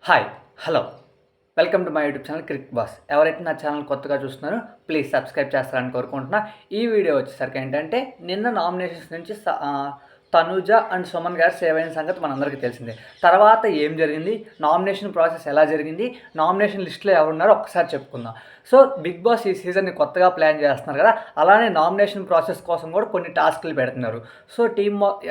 Hi hello welcome to my YouTube channel cricket boss. ఎవరైతే నా channel కొత్తగా చూస్తున్నారో ప్లీజ్ సబ్స్క్రైబ్ చేస్తారని కోరుకుంటున్నా. ఈ వీడియో వచ్చేసరికి ఏంటంటే నిన్న నామినేషన్స్ నుంచి తనుజ అండ్ సుమన్ గారు సేవ్ అయిన సంగతి మనందరికీ తెలిసిందే. తర్వాత ఏం జరిగింది, నామినేషన్ ప్రాసెస్ ఎలా జరిగింది, నామినేషన్ లిస్ట్లో ఎవరున్నారో ఒక్కసారి చెప్పుకుందాం. సో బిగ్ బాస్ ఈ సీజన్ని కొత్తగా ప్లాన్ చేస్తున్నారు కదా, అలానే నామినేషన్ ప్రాసెస్ కోసం కూడా కొన్ని టాస్క్లు పెడుతున్నారు. సో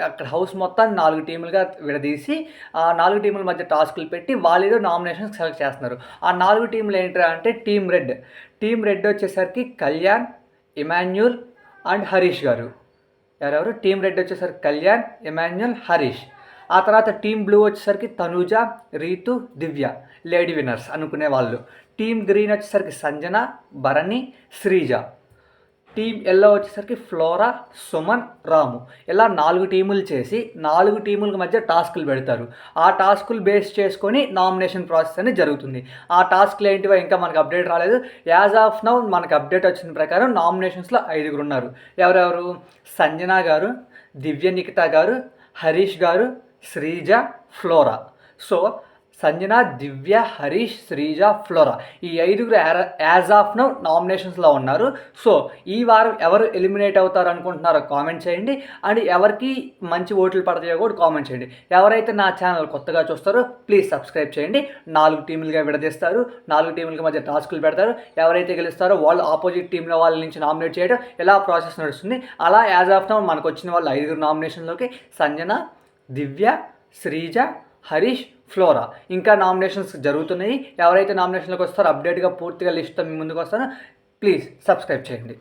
అక్కడ హౌస్ మొత్తాన్ని 4 టీములుగా విడదీసి ఆ 4 టీముల మధ్య టాస్కులు పెట్టి వాళ్ళు నామినేషన్స్ సెలెక్ట్ చేస్తున్నారు. ఆ 4 టీంలు ఏంటంటే అంటే టీం రెడ్ వచ్చేసరికి కళ్యాణ్, ఇమాన్యుల్ అండ్ హరీష్ గారు. ఎవరెవరు? టీం రెడ్ వచ్చేసరికి కళ్యాణ్, ఇమాన్యుల్, హరీష్. ఆ తర్వాత టీం బ్లూ వచ్చేసరికి తనూజ, రీతు, దివ్య లేడీ విన్నర్స్ అనుకునే వాళ్ళు. టీం గ్రీన్ వచ్చేసరికి సంజన, భరణి, శ్రీజ. టీం ఎల్లో వచ్చేసరికి ఫ్లోరా, సుమన్, రాము. ఇలా 4 టీములు చేసి 4 టీముల మధ్య టాస్కులు పెడతారు. ఆ టాస్కులు బేస్ చేసుకొని నామినేషన్ ప్రాసెస్ అనేది జరుగుతుంది. ఆ టాస్క్లు ఏంటివో ఇంకా మనకు అప్డేట్ రాలేదు. యాజ్ ఆఫ్ నౌ మనకు అప్డేట్ వచ్చిన ప్రకారం నామినేషన్స్లో 5 ఉన్నారు. ఎవరెవరు? సంజన గారు, దివ్య నిఖిత గారు, హరీష్ గారు, శ్రీజ, ఫ్లోరా. సో సంజన, దివ్య, హరీష్, శ్రీజ, ఫ్లోరా ఈ 5 యాజ్ ఆఫ్ నౌ నామినేషన్స్లో ఉన్నారు. సో ఈ వారం ఎవరు ఎలిమినేట్ అవుతారు అనుకుంటున్నారో కామెంట్ చేయండి. అండ్ ఎవరికి మంచి ఓట్లు పడతాయో కూడా కామెంట్ చేయండి. ఎవరైతే నా ఛానల్ కొత్తగా చూస్తారో ప్లీజ్ సబ్స్క్రైబ్ చేయండి. 4 టీములుగా విడదీస్తారు, 4 టీముల మధ్య టాస్కులు పెడతారు. ఎవరైతే గెలుస్తారో వాళ్ళు ఆపోజిట్ టీంలో వాళ్ళ నుంచి నామినేట్ చేయడం ఇలా ప్రాసెస్ నడుస్తుంది. అలా యాజ్ ఆఫ్ నౌ మనకు వచ్చిన వాళ్ళు 5 నామినేషన్లోకి సంజన, దివ్య, శ్రీజ, హరీష్, ఫ్లోరా. ఇంకా నామినేషన్స్ జరుగుతున్నాయి. ఎవరైతే నామినేషన్లోకి వస్తారో అప్డేట్గా పూర్తిగా లిస్ట్తో మీ ముందుకు వస్తారో ప్లీజ్ సబ్స్క్రైబ్ చేయండి.